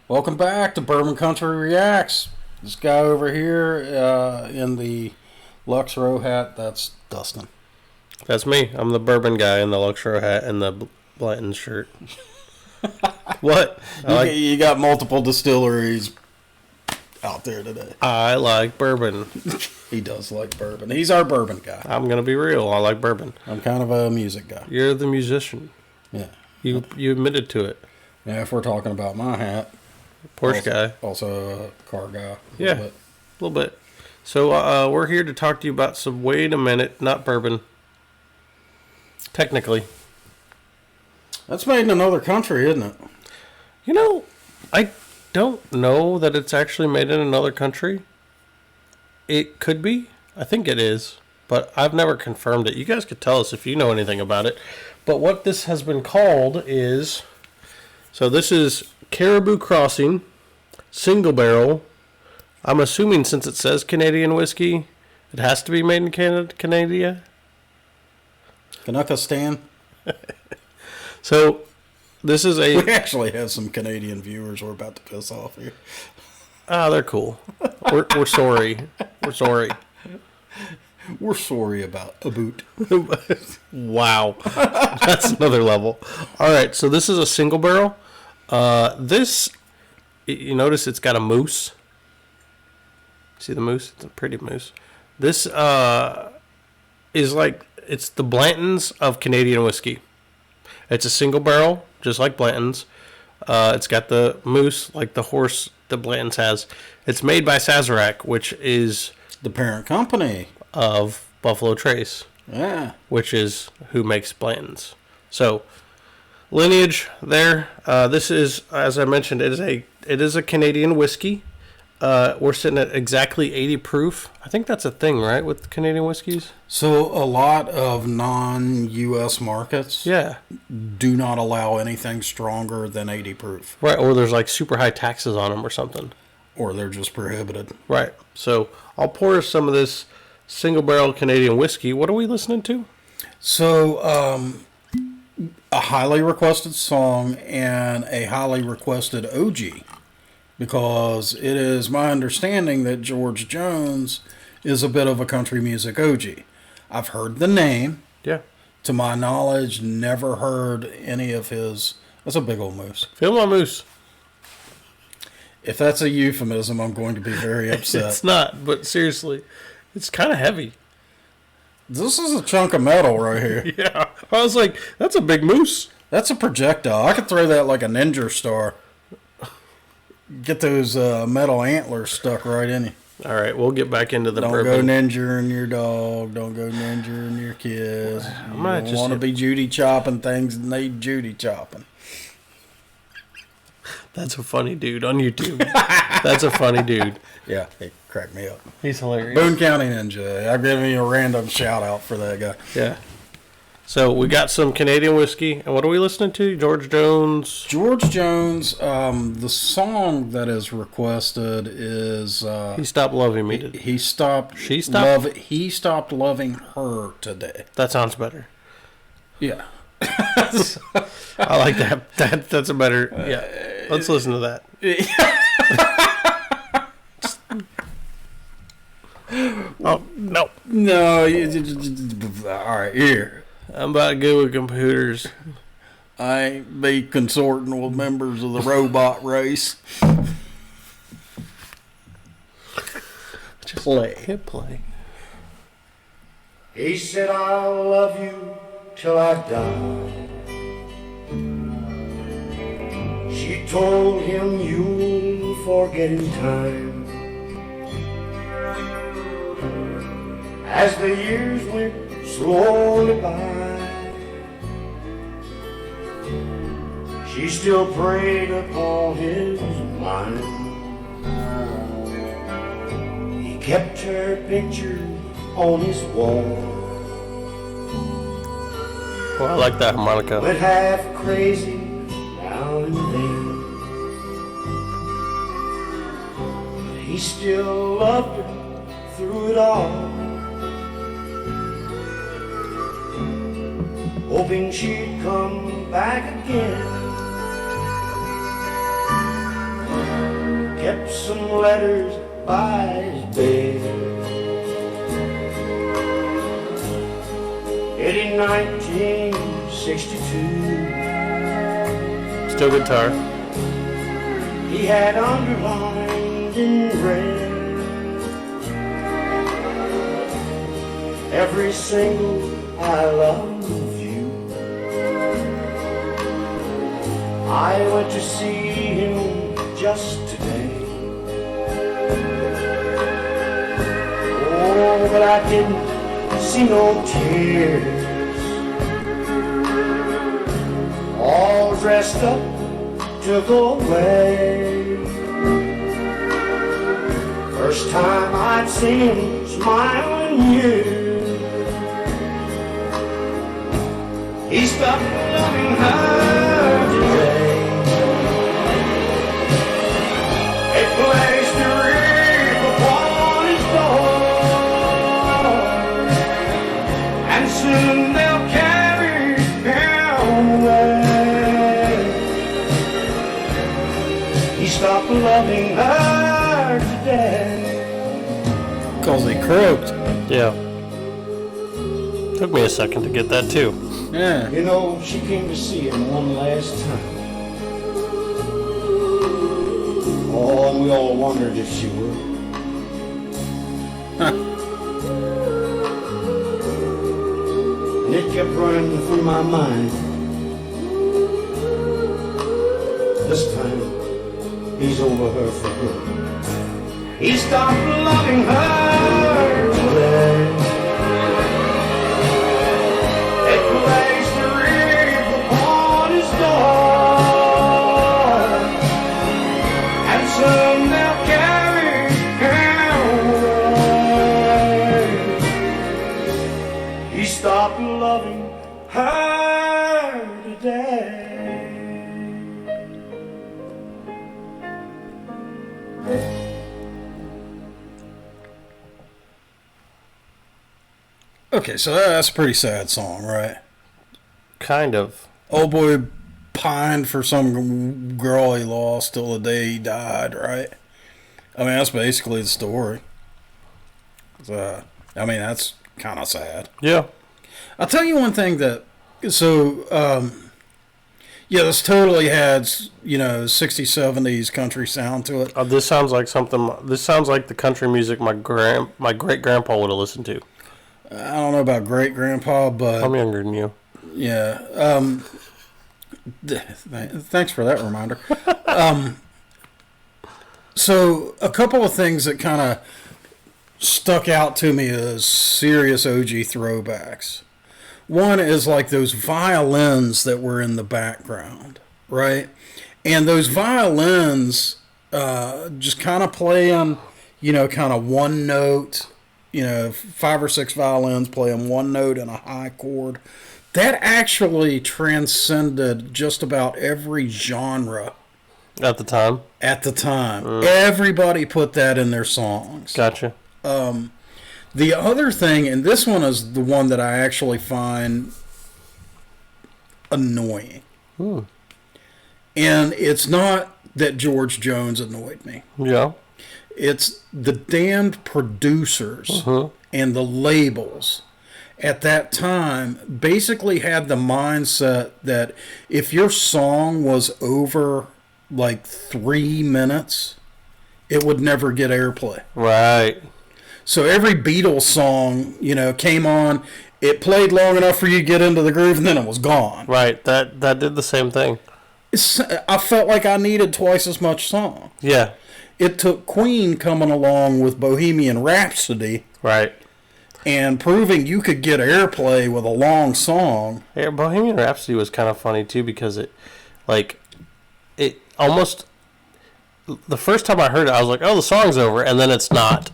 Welcome back to Bourbon Country Reacts. This guy over here in the Lux Row hat, that's Dustin. That's me. I'm the bourbon guy in the Luxor hat and the Blanton shirt. What? You got multiple distilleries out there today. I like bourbon. He does like bourbon. He's our bourbon guy. I'm going to be real. I like bourbon. I'm kind of a music guy. You're the musician. Yeah. You admitted to it. Yeah, if we're talking about my hat. Porsche guy. Also a car guy. Yeah, a little bit. So we're here to talk to you about some, wait a minute, not bourbon. Technically. That's made in another country, isn't it? You know, I don't know that it's actually made in another country. It could be. I think it is. But I've never confirmed it. You guys could tell us if you know anything about it. But what this has been called is... So this is Caribou Crossing, single barrel. I'm assuming since it says Canadian whiskey, it has to be made in Canada. Kanakistan. So this is a... We actually have some Canadian viewers we're about to piss off here. Ah, they're cool. We're sorry. We're sorry. We're sorry about a boot. Wow. That's another level. All right, so this is a single barrel. This, you notice it's got a moose. See the moose? It's a pretty moose. This is like, it's the Blantons of Canadian whiskey. It's a single barrel, just like Blanton's. It's got the moose, like the horse that Blanton's has. It's made by Sazerac, which is... the parent company of Buffalo Trace. Yeah. Which is who makes Blanton's. So, lineage there. This is, as I mentioned, it is a Canadian whiskey. We're sitting at exactly 80 proof. I think that's a thing, right, with Canadian whiskeys? So a lot of non-U.S. markets do not allow anything stronger than 80 proof. Right, or there's like super high taxes on them or something. Or they're just prohibited. Right. So I'll pour some of this single barrel Canadian whiskey. What are we listening to? So a highly requested song and a highly requested OG. Because it is my understanding that George Jones is a bit of a country music OG. I've heard the name. Yeah. To my knowledge, never heard any of his... That's a big old moose. Feel my moose. If that's a euphemism, I'm going to be very upset. It's not, but seriously, it's kind of heavy. This is a chunk of metal right here. Yeah. I was like, that's a big moose. That's a projectile. I could throw that like a ninja star. Get those metal antlers stuck right in you. All right, we'll get back into the bourbon. Don't go ninja your dog. Don't go ninja your kids. You don't want to be Judy chopping things that need Judy chopping. That's a funny dude on YouTube. That's a funny dude. Yeah, he cracked me up. He's hilarious. Boone County Ninja. I'll give you a random shout out for that guy. Yeah. So we got some Canadian whiskey. And what are we listening to? George Jones? George Jones. The song that is requested is... He Stopped Loving Me. He stopped... She stopped? He stopped loving her today. That sounds better. Yeah. I like that. That's a better... Yeah. Let's listen to that. Oh, no. No. All right, here. I'm about to go with computers. I ain't be consorting with members of the robot race. Just hit play. He said, I'll love you till I die. She told him, you'll forget in time. As the years went slowly by, she still preyed upon his mind. He kept her picture on his wall. Well, I like that harmonica. Went half crazy now and then. But he still loved her through it all, hoping she'd come back again. some letters by his bed. In 1962, Still guitar. he had underlined in red every single I love you. I went to see him just today. Oh, but I didn't see no tears. All dressed up to go away. First time I'd seen him smiling you. He stopped loving her today. A place to reap upon his door, and soon they'll carry him away. He stopped loving her today. Because he croaked. Yeah. Took me a second to get that too. Yeah. You know, she came to see him one last time. Oh, and we all wondered if she would. And it kept running through my mind. This time, he's over her for good. He stopped loving her today. A place to reap upon his door, and soon they'll carry him away. He stopped loving her today. Okay, so that's a pretty sad song, right? Kind of. Old boy pined for some girl he lost till the day he died, right? I mean, that's basically the story. I mean, that's kind of sad. Yeah. I'll tell you one thing that, yeah, this totally had, 60s, 70s country sound to it. This sounds like the country music my great grandpa would have listened to. I don't know about great grandpa, but I'm younger than you. yeah. Thanks for that reminder. So a couple of things that kind of stuck out to me as serious OG throwbacks. One is like those violins that were in the background, right? And those violins just kind of playing, kind of one note, 5 or 6 violins playing one note in a high chord. That actually transcended just about every genre. At the time? At the time. Everybody put that in their songs. Gotcha. The other thing, and this one is the one that I actually find annoying. And it's not that George Jones annoyed me. Yeah. It's the damned producers and the labels at that time basically had the mindset that if your song was over like 3 minutes, it would never get airplay. Right. So every Beatles song, came on, it played long enough for you to get into the groove, and then it was gone. Right. That did the same thing. I felt like I needed twice as much song. Yeah. It took Queen coming along with Bohemian Rhapsody. Right. And proving you could get airplay with a long song. Yeah, Bohemian Rhapsody was kind of funny, too, because it almost... The first time I heard it, I was like, oh, the song's over, and then it's not.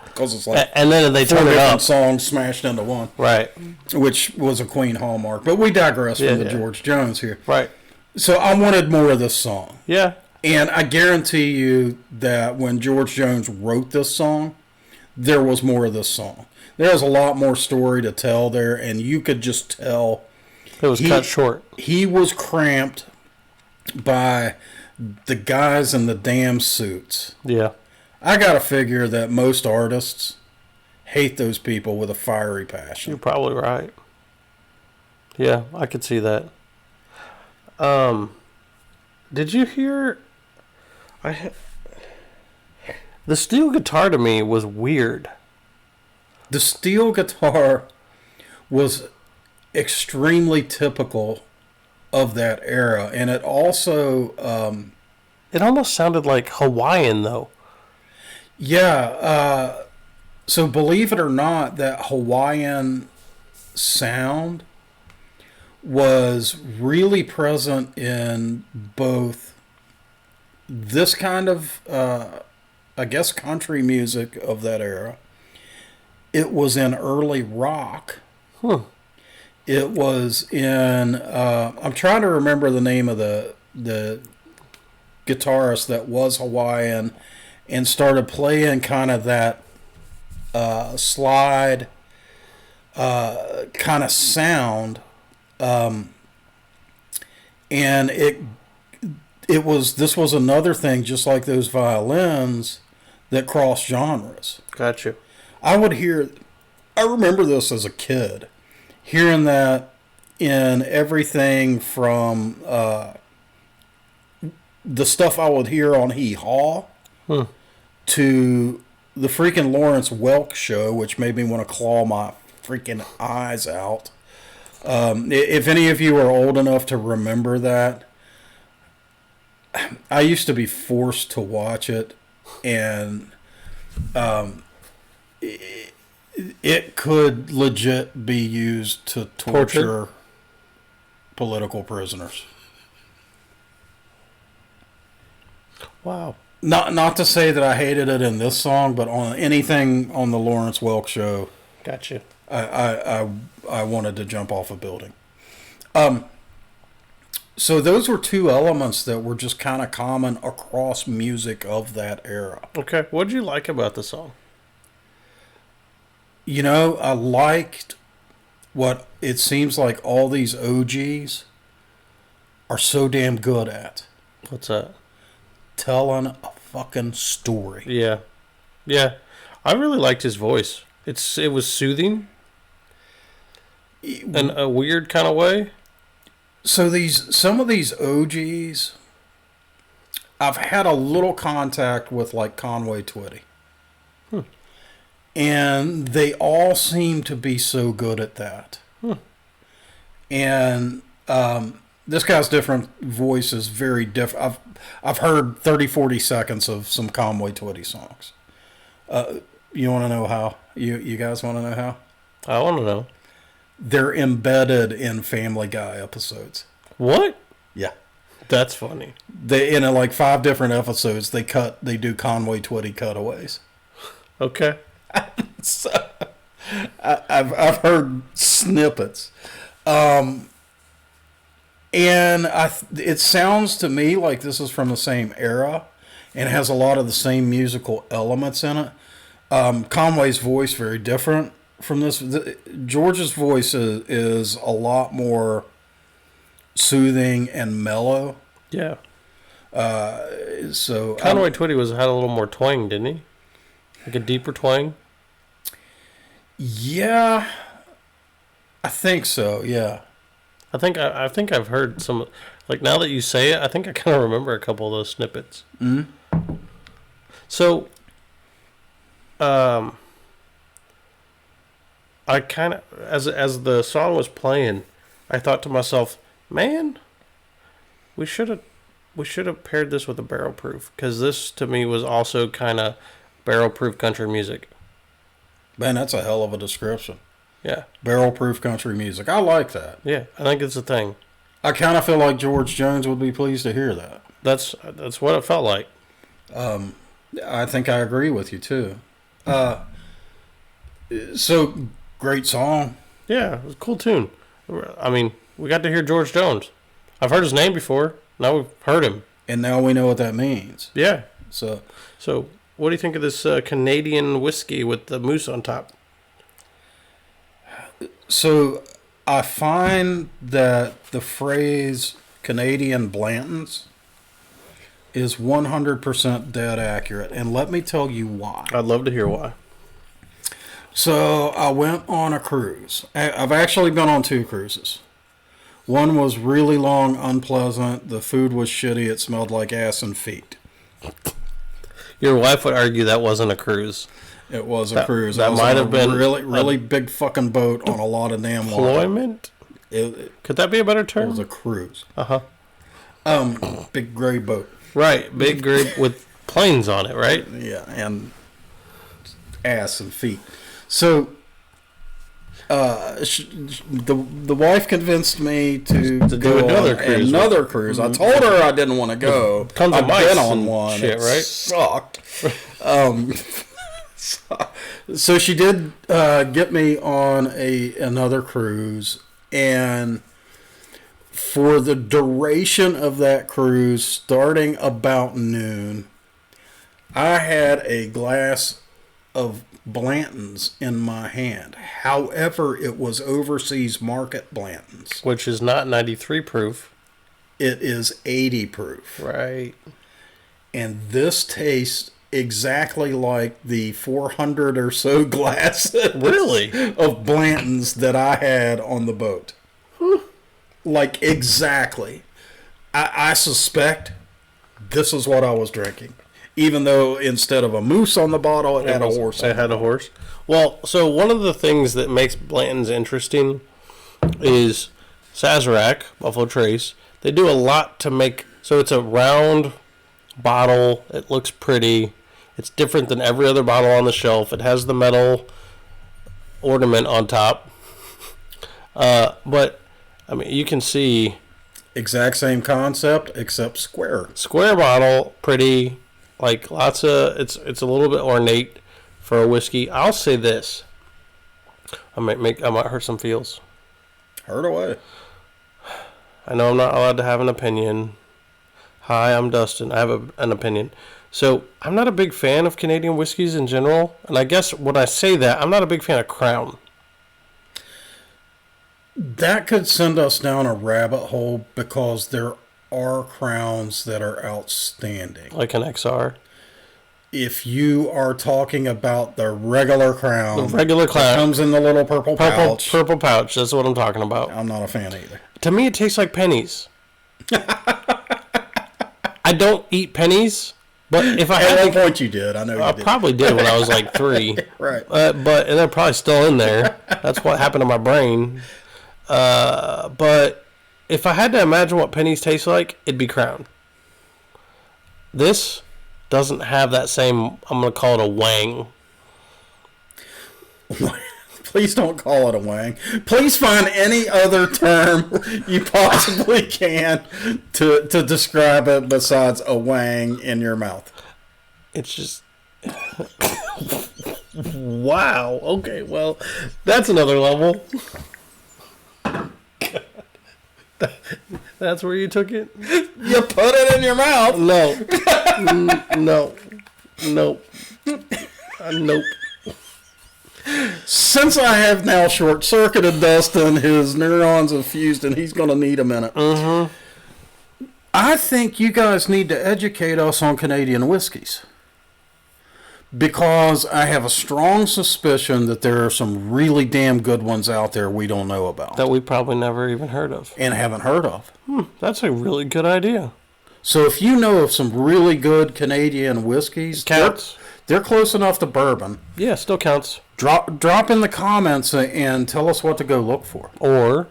Because it's like... And then they turn it up. Songs smashed into one. Right. Which was a Queen hallmark. But we digress from the George Jones here. Right. So I wanted more of this song. Yeah. And I guarantee you that when George Jones wrote this song, there was more of this song. There's a lot more story to tell there, and you could just tell... It was cut short. He was cramped by the guys in the damn suits. Yeah. I gotta figure that most artists hate those people with a fiery passion. You're probably right. Yeah, I could see that. Did you hear? The steel guitar to me was weird. The steel guitar was extremely typical of that era, and it also, It almost sounded like Hawaiian, though. yeah. So believe it or not, that Hawaiian sound was really present in both this kind of, I guess, country music of that era. It was in early rock. Huh. It was in. I'm trying to remember the name of the guitarist that was Hawaiian and started playing kind of that slide kind of sound, and this was another thing, just like those violins, that cross genres. Gotcha. I remember this as a kid, hearing that in everything from the stuff I would hear on Hee Haw to the freaking Lawrence Welk show, which made me want to claw my freaking eyes out. If any of you are old enough to remember that, I used to be forced to watch it, and it could legit be used to torture political prisoners. Wow. Not to say that I hated it in this song, but on anything on the Lawrence Welk show, Gotcha. I wanted to jump off a building. So those were two elements that were just kind of common across music of that era. Okay. What did you like about the song? You know, I liked what it seems like all these OGs are so damn good at. What's that? Telling a fucking story. Yeah. Yeah. I really liked his voice. It was soothing in a weird kind of way. So some of these OGs, I've had a little contact with, like Conway Twitty. And they all seem to be so good at that. And this guy's different voice is very different. I've heard 30, 40 seconds of some Conway Twitty songs. You want to know how? You guys want to know how? I want to know. They're embedded in Family Guy episodes. What? Yeah. That's funny. They in like 5 different episodes they do Conway Twitty cutaways. Okay. So, I've heard snippets, and it sounds to me like this is from the same era, and has a lot of the same musical elements in it. Conway's voice very different from this. George's voice is a lot more soothing and mellow. Yeah. So Conway Twitty had a little more twang, didn't he? Like a deeper twang. Yeah, I think so. Yeah. I think I've heard some. Like now that you say it, I think I kind of remember a couple of those snippets. Mm-hmm. So, I kind of as the song was playing, I thought to myself, man, we should have paired this with a barrel proof, because this to me was also kind of barrel proof country music. Man, that's a hell of a description. Yeah. Barrel proof country music. I like that. Yeah, I think it's a thing. I kind of feel like George Jones would be pleased to hear that. That's what it felt like. I think I agree with you too. So great song. Yeah, it was a cool tune. I mean, we got to hear George Jones. I've heard his name before. Now we've heard him. And now we know what that means. Yeah. So what do you think of this Canadian whiskey with the moose on top? So I find that the phrase Canadian Blanton's is 100% dead accurate. And let me tell you why. I'd love to hear why. So I went on a cruise. I've actually been on 2 cruises. One was really long, unpleasant. The food was shitty. It smelled like ass and feet. Your wife would argue that wasn't a cruise. It was a cruise. That might have been really big fucking boat on a lot of damn water. Deployment? Could that be a better term? It was a cruise. Uh-huh. Big gray boat. Right, big grid with planes on it, right? Yeah, and ass and feet. So, the wife convinced me to do go another on cruise. Another cruise. I told her I didn't want to go. Tons of I've mice been on and one. shit, It right? sucked. So she did get me on another cruise, and for the duration of that cruise, starting about noon, I had a glass of Blanton's in my hand. However, it was overseas market Blanton's. Which is not 93 proof. It is 80 proof. Right. And this tastes exactly like the 400 or so glasses Really? of Blanton's that I had on the boat. Like, exactly. I suspect this is what I was drinking. Even though instead of a moose on the bottle, it had a horse on It had a horse. Well, so one of the things that makes Blanton's interesting is Sazerac, Buffalo Trace. They do a lot to make... So it's a round bottle. It looks pretty. It's different than every other bottle on the shelf. It has the metal ornament on top. But, I mean, you can see... Exact same concept, except square. Square bottle, pretty, like lots of... It's a little bit ornate for a whiskey. I'll say this. I might hurt some feels. Hurt away. I know I'm not allowed to have an opinion. Hi, I'm Dustin. I have an opinion. So, I'm not a big fan of Canadian whiskeys in general. And I guess when I say that, I'm not a big fan of Crown. That could send us down a rabbit hole because there are crowns that are outstanding. Like an XR. If you are talking about the regular crown, The regular Crown. that comes in the little purple pouch, Purple pouch. That's what I'm talking about. I'm not a fan either. To me, it tastes like pennies. I don't eat pennies, but if I At had one to... point you did. I know I you did. probably did when I was like 3. Right. And they're probably still in there. That's what happened to my brain. But if I had to imagine what pennies taste like, it'd be Crown. This doesn't have that same, I'm going to call it a wang. Please don't call it a wang. Please find any other term you possibly can to describe it besides a wang in your mouth. It's just... Wow. Okay, well, that's another level. That's where you took it? You put it in your mouth. No. No. Nope. Nope. Since I have now short-circuited Dustin, his neurons have fused, and he's going to need a minute. Mm-hmm. I think you guys need to educate us on Canadian whiskeys. Because I have a strong suspicion that there are some really damn good ones out there we don't know about. That we probably never even heard of. And haven't heard of. That's a really good idea. So if you know of some really good Canadian whiskeys, Counts. They're close enough to bourbon. Yeah, still counts. Drop in the comments and tell us what to go look for. Or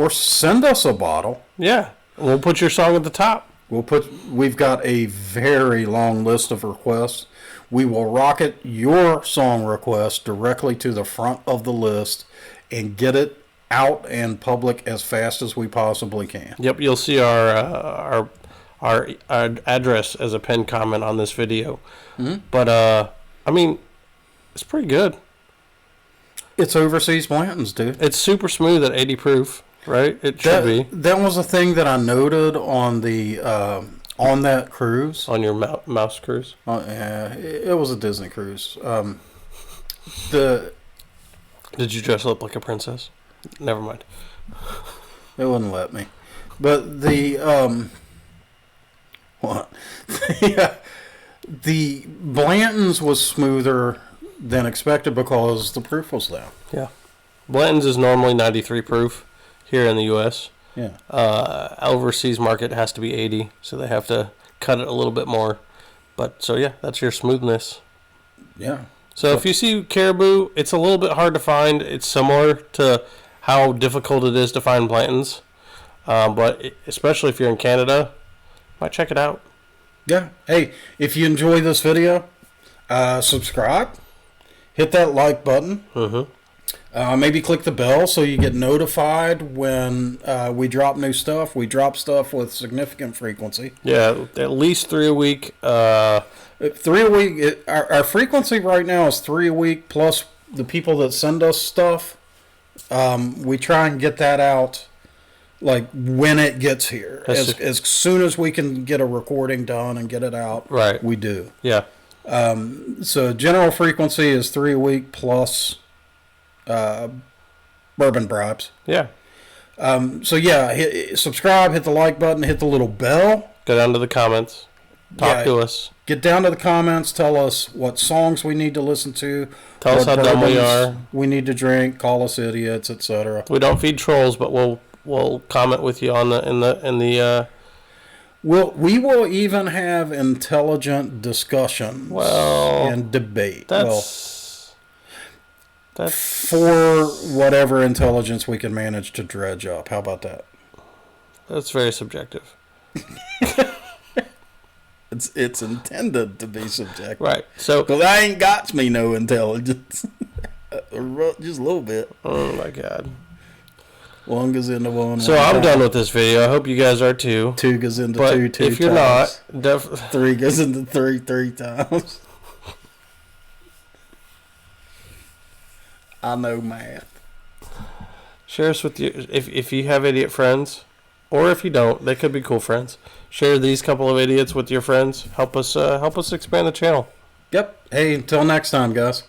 send us a bottle. Yeah, we'll put your song at the top. We've got a very long list of requests. We will rocket your song request directly to the front of the list and get it out and public as fast as we possibly can. Yep, you'll see our address as a pinned comment on this video. Mm-hmm. But I mean, it's pretty good. It's overseas Blanton's, dude. It's super smooth at 80 proof. Right, it should be. That was a thing that I noted on the on that cruise. On your mouse cruise. Yeah, it was a Disney cruise. Did you dress up like a princess? Never mind. They wouldn't let me. But the what? The Blanton's was smoother than expected because the proof was down. Yeah. Blanton's is normally 93 proof here in the U.S. Yeah. Overseas market has to be 80, so they have to cut it a little bit more. But so yeah, that's your smoothness. Yeah. So if you see Caribou, it's a little bit hard to find. It's similar to how difficult it is to find Blanton's, but especially if you're in Canada, might check it out. Yeah. Hey, if you enjoy this video, subscribe, hit that like button. Maybe click the bell so you get notified when we drop new stuff. We drop stuff with significant frequency. Yeah, at least 3 a week. 3 a week. Our frequency right now is 3 a week plus the people that send us stuff. We try and get that out like when it gets here. As soon as we can get a recording done and get it out, right, we do. Yeah. So general frequency is 3 a week plus bourbon bribes. Yeah. So yeah, subscribe, hit the like button, hit the little bell. Go down to the comments. Talk to us. Get down to the comments. Tell us what songs we need to listen to. Tell us how dumb we are. We need to drink. Call us idiots, etc. We don't feed trolls, but we'll comment with you on the. We will even have intelligent discussions and debate. That's for whatever intelligence we can manage to dredge up. How about that? That's very subjective. It's intended to be subjective. Right. So, because I ain't got me no intelligence. Just a little bit. Oh my God. One goes into one. So I'm done with this video. I hope you guys are too. 2 goes into but 2 if you're times. not, 3 goes into 3 times. I know math. Share us with you if you have idiot friends, or if you don't, they could be cool friends. Share these couple of idiots with your friends. Help us expand the channel. Yep. Hey, until next time, guys.